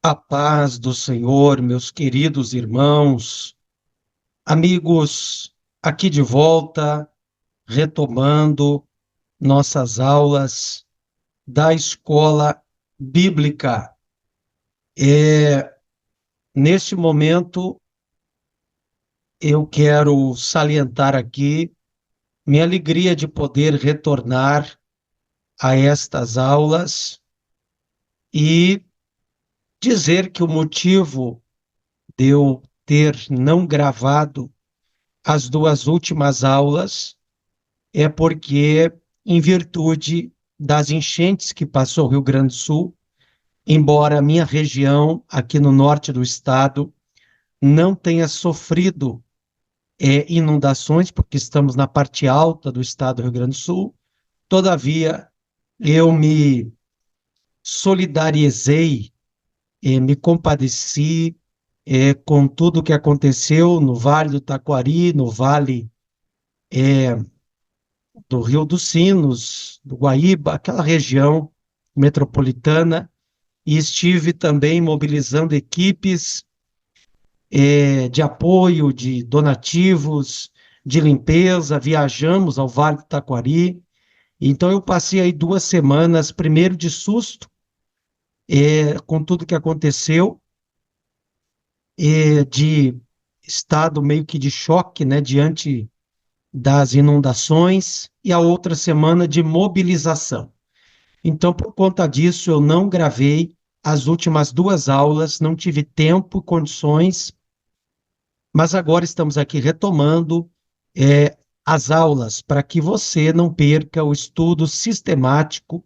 A paz do Senhor, meus queridos irmãos, amigos, aqui de volta, retomando nossas aulas da escola bíblica. Neste momento, eu quero salientar aqui minha alegria de poder retornar a estas aulas e dizer que o motivo de eu ter não gravado as duas últimas aulas é porque, em virtude das enchentes que passou o Rio Grande do Sul, embora a minha região, aqui no norte do estado, não tenha sofrido inundações, porque estamos na parte alta do estado do Rio Grande do Sul, todavia, eu me solidarizei, me compadeci com tudo o que aconteceu no Vale do Taquari, no Vale do Rio dos Sinos, do Guaíba, aquela região metropolitana, e estive também mobilizando equipes de apoio, de donativos, de limpeza, viajamos ao Vale do Taquari. Então eu passei aí 2 semanas, primeiro de susto, com tudo que aconteceu, de estado meio que de choque, né, diante das inundações, e a outra semana de mobilização. Então, por conta disso, eu não gravei as últimas 2 aulas, não tive tempo, condições, mas agora estamos aqui retomando as aulas para que você não perca o estudo sistemático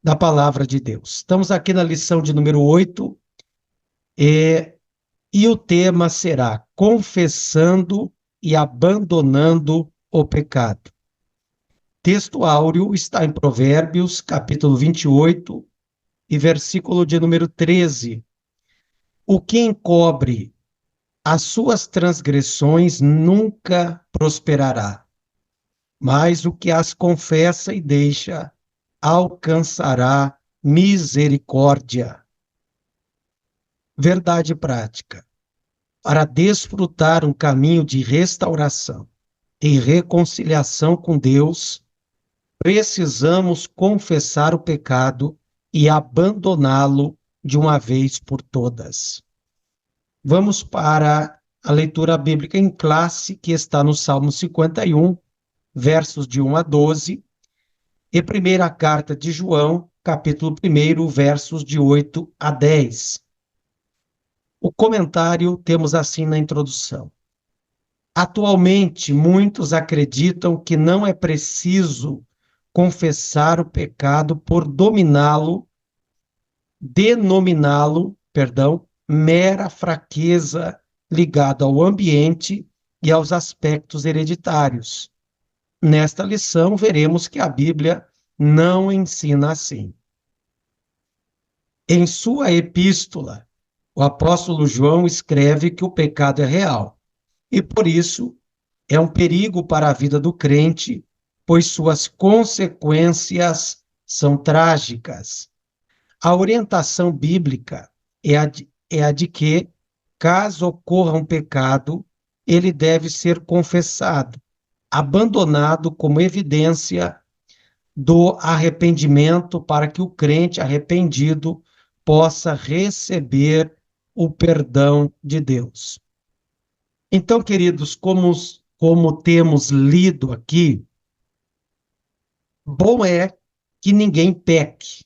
da Palavra de Deus. Estamos aqui na lição de número 8, e o tema será Confessando e Abandonando o Pecado. Texto áureo está em Provérbios, capítulo 28, e versículo de número 13. O que encobre as suas transgressões nunca prosperará, mas o que as confessa e deixa alcançará misericórdia. Verdade prática. Para desfrutar um caminho de restauração e reconciliação com Deus, precisamos confessar o pecado e abandoná-lo de uma vez por todas. Vamos para a leitura bíblica em classe, que está no Salmo 51, versos de 1 a 12, e primeira carta de João, capítulo 1, versos de 8 a 10. O comentário temos assim na introdução. Atualmente, muitos acreditam que não é preciso confessar o pecado por denominá-lo, mera fraqueza ligada ao ambiente e aos aspectos hereditários. Nesta lição, veremos que a Bíblia não ensina assim. Em sua epístola, o apóstolo João escreve que o pecado é real e, por isso, é um perigo para a vida do crente, pois suas consequências são trágicas. A orientação bíblica é a de que, caso ocorra um pecado, ele deve ser confessado, abandonado como evidência do arrependimento, para que o crente arrependido possa receber o perdão de Deus. Então, queridos, como temos lido aqui, bom é que ninguém peque.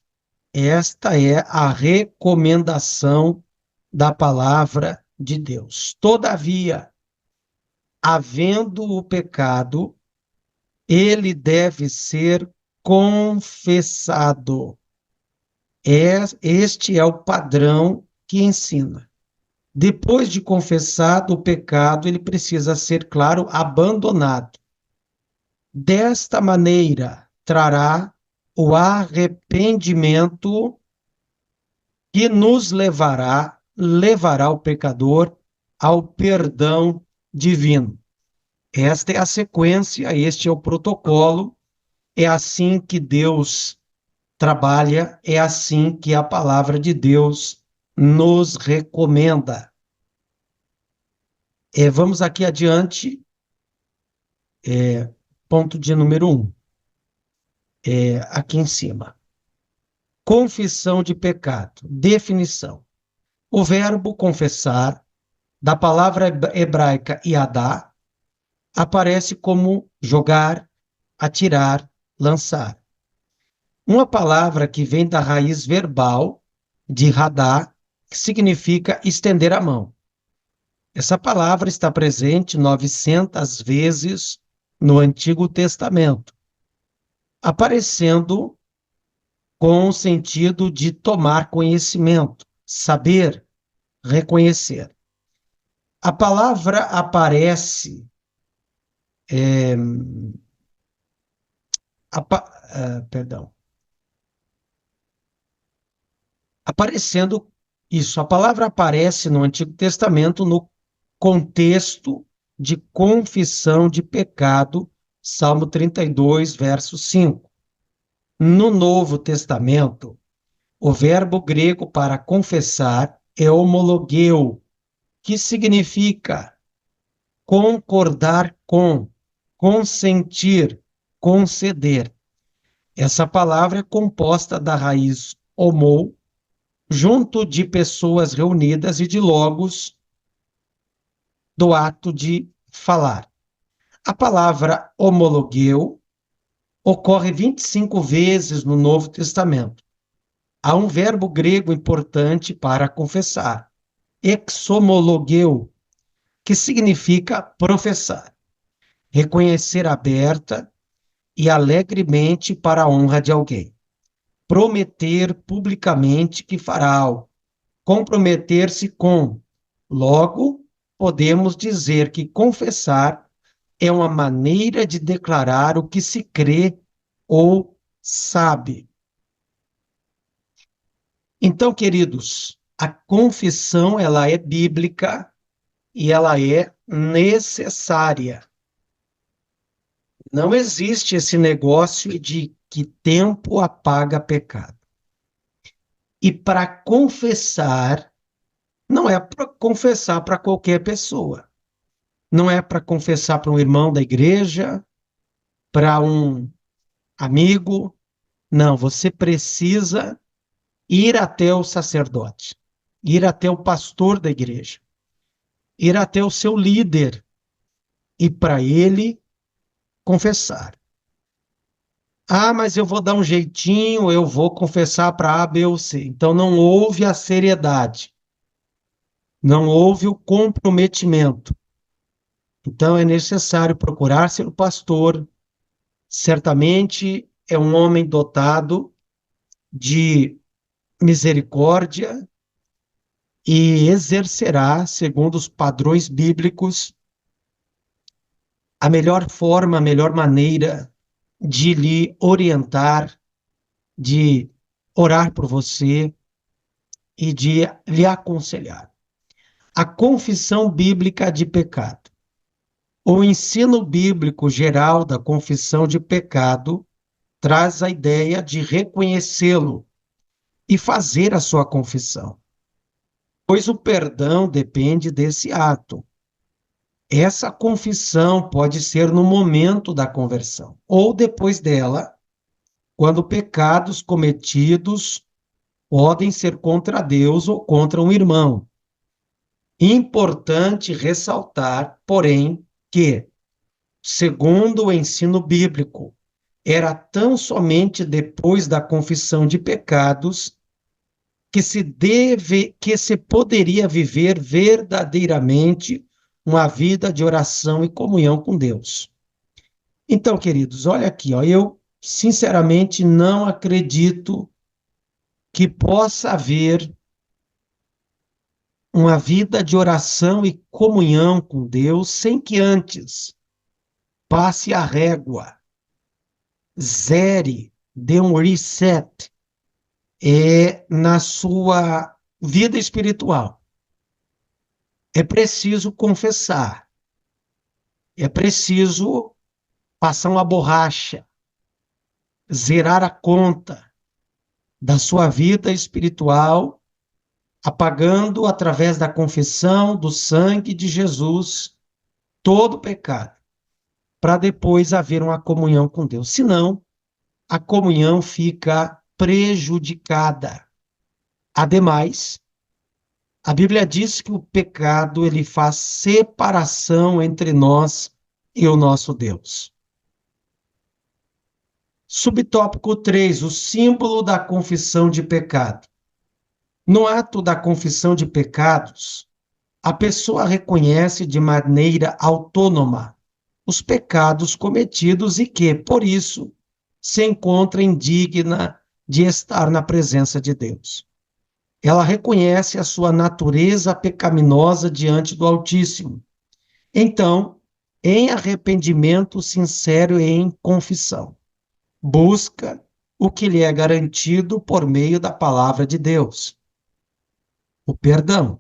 Esta é a recomendação da palavra de Deus. Todavia, havendo o pecado, ele deve ser confessado. Este é o padrão que ensina. Depois de confessado o pecado, ele precisa ser, claro, abandonado. Desta maneira, trará o arrependimento que nos levará o pecador ao perdão divino. Esta é a sequência, este é o protocolo, é assim que Deus trabalha, é assim que a palavra de Deus nos recomenda. Vamos aqui adiante, ponto de número 1, aqui em cima. Confissão de pecado. Definição. O verbo confessar, da palavra hebraica yadá, aparece como jogar, atirar, lançar. Uma palavra que vem da raiz verbal de radá, que significa estender a mão. Essa palavra está presente 900 vezes no Antigo Testamento, aparecendo com o sentido de tomar conhecimento, saber, reconhecer. A palavra aparece, perdão, aparecendo isso. A palavra aparece no Antigo Testamento no contexto de confissão de pecado, Salmo 32, verso 5. No Novo Testamento, o verbo grego para confessar é homologeu, que significa concordar com, consentir, conceder. Essa palavra é composta da raiz homo, junto de pessoas reunidas, e de logos, do ato de falar. A palavra homologeu ocorre 25 vezes no Novo Testamento. Há um verbo grego importante para confessar, exomologeu, que significa professar, reconhecer aberta e alegremente para a honra de alguém, prometer publicamente que fará algo, comprometer-se com. Logo, podemos dizer que confessar é uma maneira de declarar o que se crê ou sabe. Então, queridos, a confissão ela é bíblica e ela é necessária. Não existe esse negócio de que tempo apaga pecado. E para confessar, não é para confessar para qualquer pessoa. Não é para confessar para um irmão da igreja, para um amigo. Não, você precisa ir até o sacerdote, ir até o pastor da igreja, ir até o seu líder e para ele confessar. Ah, mas eu vou dar um jeitinho, eu vou confessar para A, B ou C. Então não houve a seriedade, não houve o comprometimento. Então é necessário procurar ser o pastor. Certamente é um homem dotado de misericórdia e exercerá, segundo os padrões bíblicos, a melhor forma, a melhor maneira de lhe orientar, de orar por você e de lhe aconselhar. A confissão bíblica de pecado. O ensino bíblico geral da confissão de pecado traz a ideia de reconhecê-lo e fazer a sua confissão, pois o perdão depende desse ato. Essa confissão pode ser no momento da conversão ou depois dela, quando pecados cometidos podem ser contra Deus ou contra um irmão. Importante ressaltar, porém, que, segundo o ensino bíblico, era tão somente depois da confissão de pecados que se poderia viver verdadeiramente uma vida de oração e comunhão com Deus. Então, queridos, olha aqui, ó, eu sinceramente não acredito que possa haver uma vida de oração e comunhão com Deus sem que antes passe a régua, zere, dê um reset na sua vida espiritual. É preciso confessar, é preciso passar uma borracha, zerar a conta da sua vida espiritual apagando através da confissão do sangue de Jesus todo pecado, para depois haver uma comunhão com Deus. Senão, a comunhão fica prejudicada. Ademais, a Bíblia diz que o pecado ele faz separação entre nós e o nosso Deus. Subtópico 3, o símbolo da confissão de pecado. No ato da confissão de pecados, a pessoa reconhece de maneira autônoma os pecados cometidos e que, por isso, se encontra indigna de estar na presença de Deus. Ela reconhece a sua natureza pecaminosa diante do Altíssimo. Então, em arrependimento sincero e em confissão, busca o que lhe é garantido por meio da palavra de Deus, o perdão.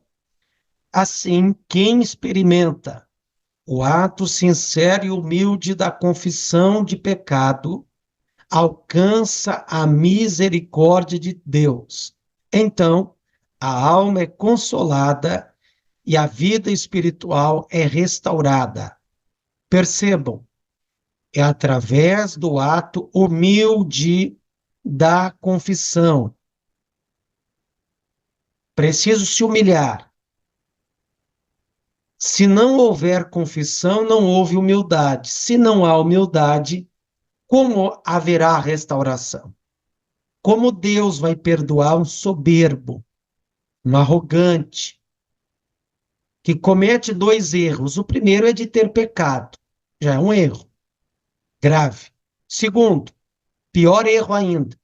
Assim, quem experimenta o ato sincero e humilde da confissão de pecado alcança a misericórdia de Deus. Então, a alma é consolada e a vida espiritual é restaurada. Percebam, é através do ato humilde da confissão. Preciso se humilhar. Se não houver confissão, não houve humildade. Se não há humildade, como haverá restauração? Como Deus vai perdoar um soberbo, um arrogante, que comete dois erros? O primeiro é de ter pecado, já é um erro grave. Segundo, pior erro ainda.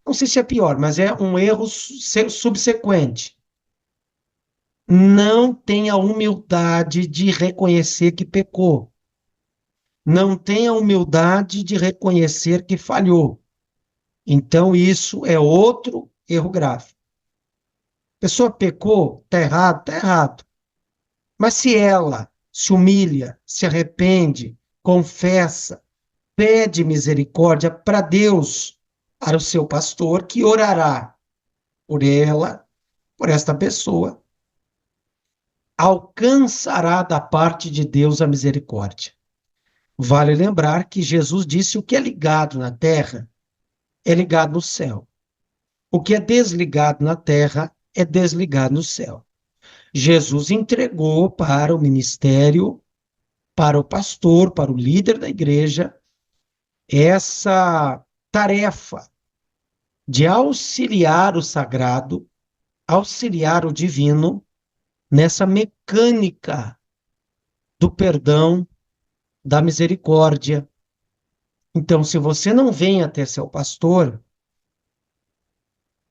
Não sei se é pior, mas é um erro subsequente. Não tem a humildade de reconhecer que pecou. Não tem a humildade de reconhecer que falhou. Então, isso é outro erro grave. A pessoa pecou, está errado, está errado. Mas se ela se humilha, se arrepende, confessa, pede misericórdia para Deus, para o seu pastor, que orará por ela, por esta pessoa, alcançará da parte de Deus a misericórdia. Vale lembrar que Jesus disse: o que é ligado na terra é ligado no céu. O que é desligado na terra é desligado no céu. Jesus entregou para o ministério, para o pastor, para o líder da igreja, essa tarefa de auxiliar o sagrado, auxiliar o divino nessa mecânica do perdão, da misericórdia. Então, se você não vem até seu pastor,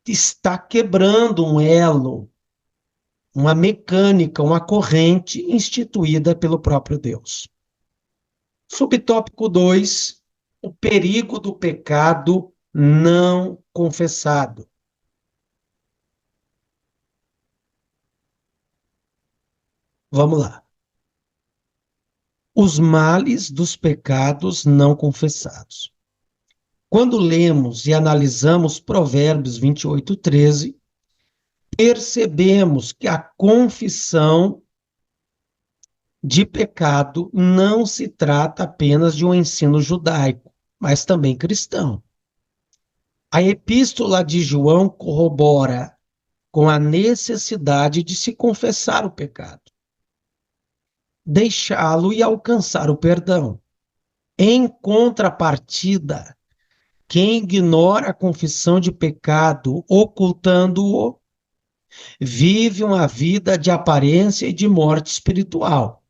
está quebrando um elo, uma mecânica, uma corrente instituída pelo próprio Deus. Subtópico 2, o perigo do pecado não confessado. Vamos lá. Os males dos pecados não confessados. Quando lemos e analisamos Provérbios 28:13, percebemos que a confissão de pecado não se trata apenas de um ensino judaico, mas também cristão. A epístola de João corrobora com a necessidade de se confessar o pecado, deixá-lo e alcançar o perdão. Em contrapartida, quem ignora a confissão de pecado, ocultando-o, vive uma vida de aparência e de morte espiritual,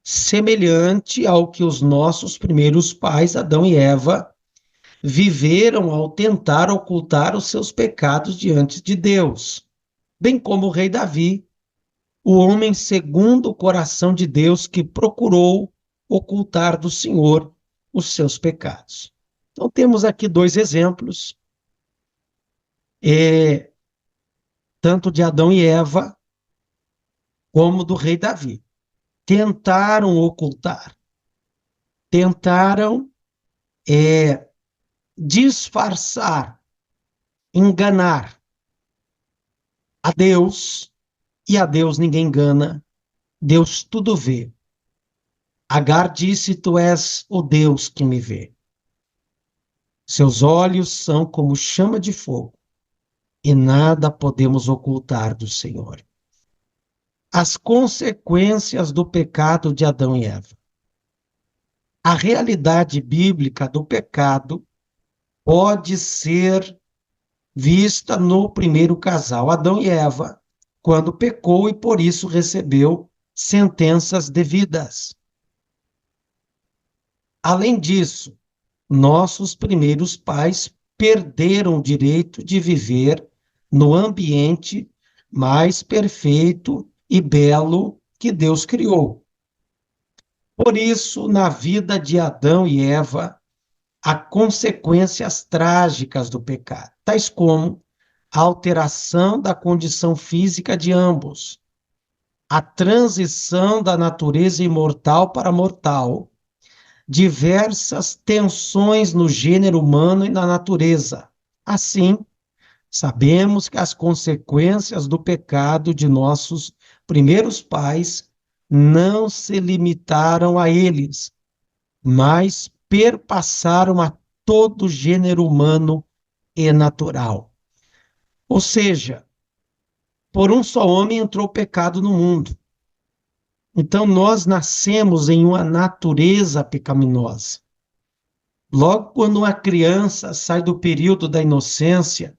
semelhante ao que os nossos primeiros pais, Adão e Eva, viveram ao tentar ocultar os seus pecados diante de Deus, bem como o rei Davi, o homem segundo o coração de Deus que procurou ocultar do Senhor os seus pecados. Então temos aqui dois exemplos, tanto de Adão e Eva, como do rei Davi. Tentaram ocultar, tentaram disfarçar, enganar a Deus e a Deus ninguém engana, Deus tudo vê. Agar disse: Tu és o Deus que me vê. Seus olhos são como chama de fogo, e nada podemos ocultar do Senhor. As consequências do pecado de Adão e Eva. A realidade bíblica do pecado pode ser vista no primeiro casal, Adão e Eva, quando pecou e por isso recebeu sentenças devidas. Além disso, nossos primeiros pais perderam o direito de viver no ambiente mais perfeito e belo que Deus criou. Por isso, na vida de Adão e Eva, há consequências trágicas do pecado, tais como a alteração da condição física de ambos, a transição da natureza imortal para mortal, diversas tensões no gênero humano e na natureza. Assim, sabemos que as consequências do pecado de nossos primeiros pais não se limitaram a eles, mas perpassaram a todo o gênero humano e natural. Ou seja, por um só homem entrou o pecado no mundo. Então, nós nascemos em uma natureza pecaminosa. Logo quando uma criança sai do período da inocência,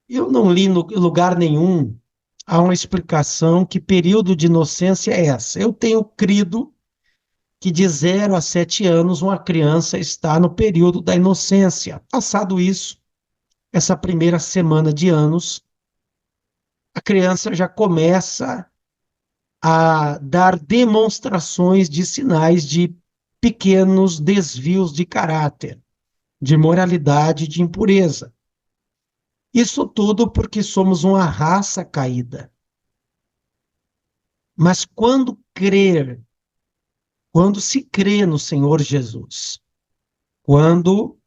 eu não li no lugar nenhum há uma explicação que período de inocência é essa. Eu tenho crido que de 0 a 7 anos uma criança está no período da inocência. Passado isso, essa primeira semana de anos, a criança já começa a dar demonstrações de sinais de pequenos desvios de caráter, de moralidade, de impureza. Isso tudo porque somos uma raça caída. Mas quando se crê no Senhor Jesus, quando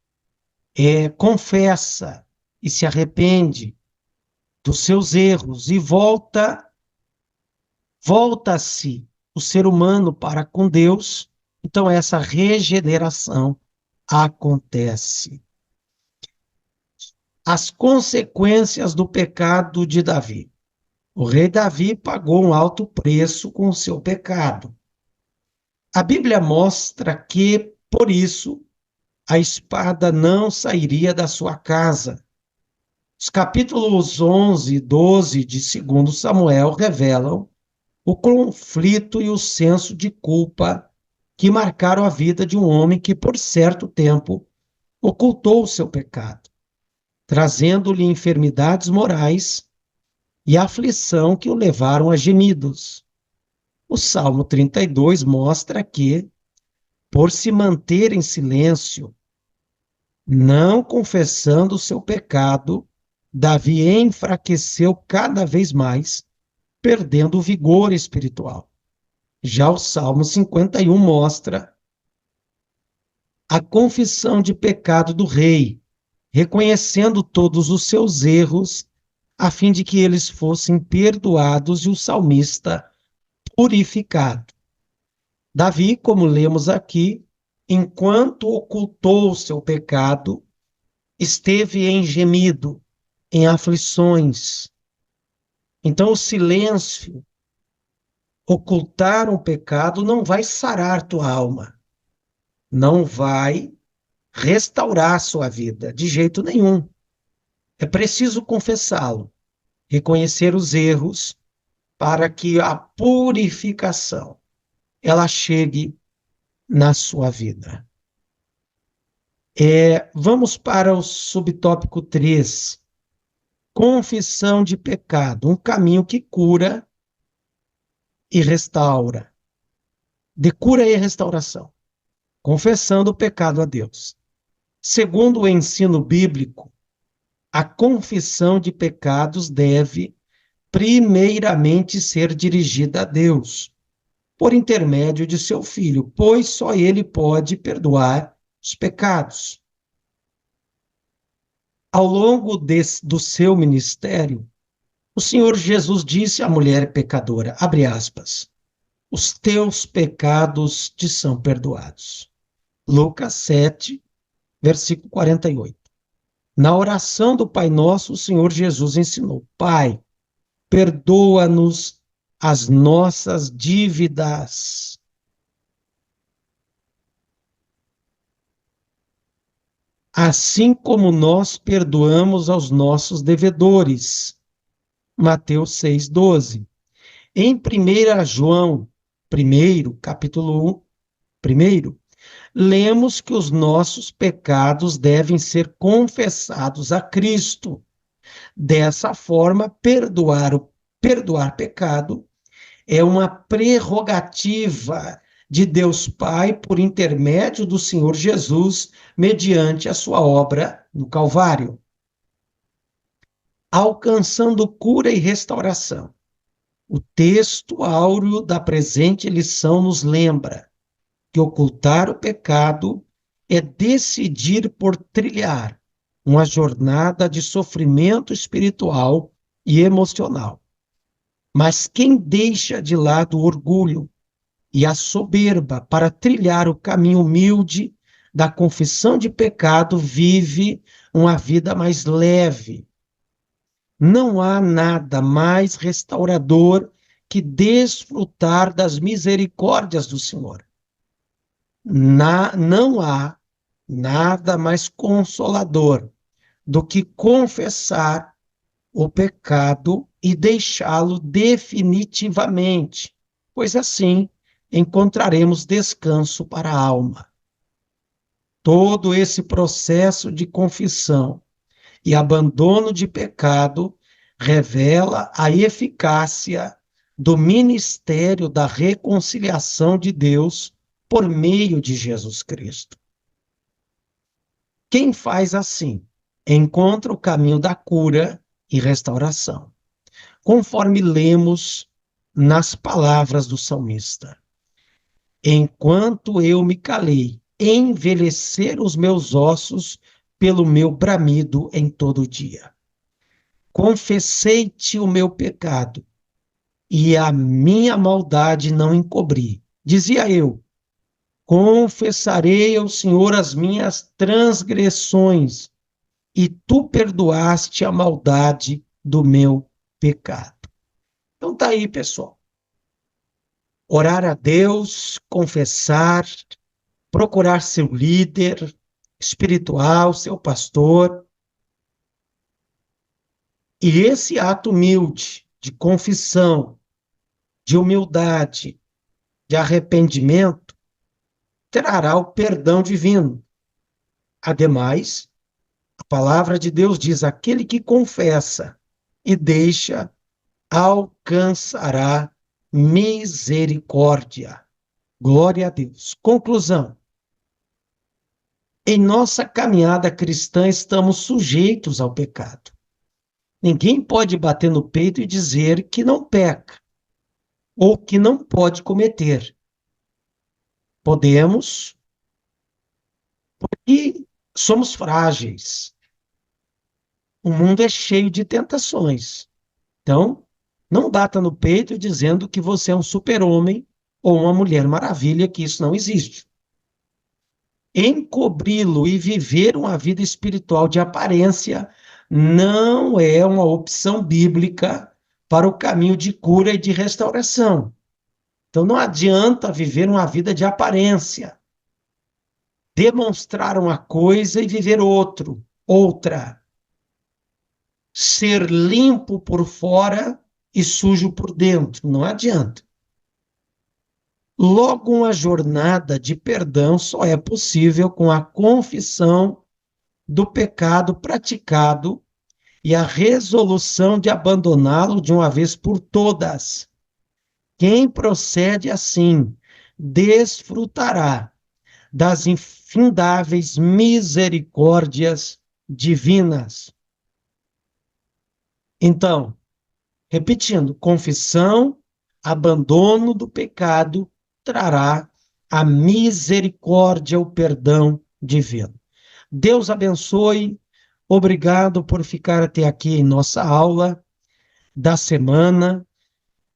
confessa e se arrepende dos seus erros e volta-se o ser humano para com Deus, então essa regeneração acontece. As consequências do pecado de Davi. O rei Davi pagou um alto preço com o seu pecado. A Bíblia mostra que, por isso, a espada não sairia da sua casa. Os capítulos 11 e 12 de 2 Samuel revelam o conflito e o senso de culpa que marcaram a vida de um homem que, por certo tempo, ocultou o seu pecado, trazendo-lhe enfermidades morais e aflição que o levaram a gemidos. O Salmo 32 mostra que, por se manter em silêncio, não confessando o seu pecado, Davi enfraqueceu cada vez mais, perdendo o vigor espiritual. Já o Salmo 51 mostra a confissão de pecado do rei, reconhecendo todos os seus erros, a fim de que eles fossem perdoados e o salmista purificado. Davi, como lemos aqui, enquanto ocultou o seu pecado, esteve em gemido, em aflições. Então, o silêncio, ocultar um pecado, não vai sarar tua alma, não vai restaurar sua vida, de jeito nenhum. É preciso confessá-lo, reconhecer os erros, para que a purificação ela chegue na sua vida. Vamos para o subtópico 3. Confissão de pecado, um caminho que cura e restaura. De cura e restauração. Confessando o pecado a Deus. Segundo o ensino bíblico, a confissão de pecados deve primeiramente ser dirigida a Deus, por intermédio de seu Filho, pois só ele pode perdoar os pecados. Ao longo do seu ministério, O Senhor Jesus disse à mulher pecadora, abre aspas, os teus pecados te são perdoados. Lucas 7, versículo 48. Na oração do Pai Nosso, o Senhor Jesus ensinou, Pai, perdoa-nos as nossas dívidas, assim como nós perdoamos aos nossos devedores. Mateus 6,12. Em 1 João, capítulo 1, primeiro, lemos que os nossos pecados devem ser confessados a Cristo. Dessa forma, perdoar pecado é uma prerrogativa de Deus Pai por intermédio do Senhor Jesus, mediante a sua obra no Calvário, alcançando cura e restauração. O texto áureo da presente lição nos lembra que ocultar o pecado é decidir por trilhar uma jornada de sofrimento espiritual e emocional. Mas quem deixa de lado o orgulho e a soberba para trilhar o caminho humilde da confissão de pecado vive uma vida mais leve. Não há nada mais restaurador que desfrutar das misericórdias do Senhor. Não há nada mais consolador do que confessar o pecado e deixá-lo definitivamente, pois assim encontraremos descanso para a alma. Todo esse processo de confissão e abandono de pecado revela a eficácia do ministério da reconciliação de Deus por meio de Jesus Cristo. Quem faz assim encontra o caminho da cura e restauração, conforme lemos nas palavras do salmista. Enquanto eu me calei, envelheceram os meus ossos pelo meu bramido em todo dia. Confessei-te o meu pecado, e a minha maldade não encobri. Dizia eu, confessarei ao Senhor as minhas transgressões, e tu perdoaste a maldade do meu pecado. Então tá aí, pessoal. Orar a Deus, confessar, procurar seu líder espiritual, seu pastor. E esse ato humilde de confissão, de humildade, de arrependimento, trará o perdão divino. Ademais, a palavra de Deus diz, aquele que confessa e deixa, alcançará misericórdia. Glória a Deus. Conclusão. Em nossa caminhada cristã estamos sujeitos ao pecado. Ninguém pode bater no peito e dizer que não peca ou que não pode cometer. Podemos, porque somos frágeis. O mundo é cheio de tentações. Então, não bata no peito dizendo que você é um super-homem ou uma mulher maravilha, que isso não existe. Encobri-lo e viver uma vida espiritual de aparência não é uma opção bíblica para o caminho de cura e de restauração. Então não adianta viver uma vida de aparência, demonstrar uma coisa e viver outra. Ser limpo por fora e sujo por dentro, não adianta. Logo, uma jornada de perdão só é possível com a confissão do pecado praticado e a resolução de abandoná-lo de uma vez por todas. Quem procede assim desfrutará das infindáveis misericórdias divinas. Então, repetindo, confissão, abandono do pecado trará a misericórdia, o perdão divino. Deus abençoe. Obrigado por ficar até aqui em nossa aula. da semana,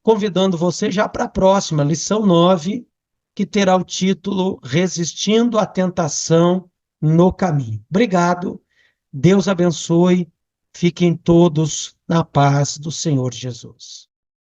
convidando você já para a próxima, lição 9, que terá o título Resistindo à Tentação no Caminho. Obrigado, Deus abençoe, fiquem todos na paz do Senhor Jesus.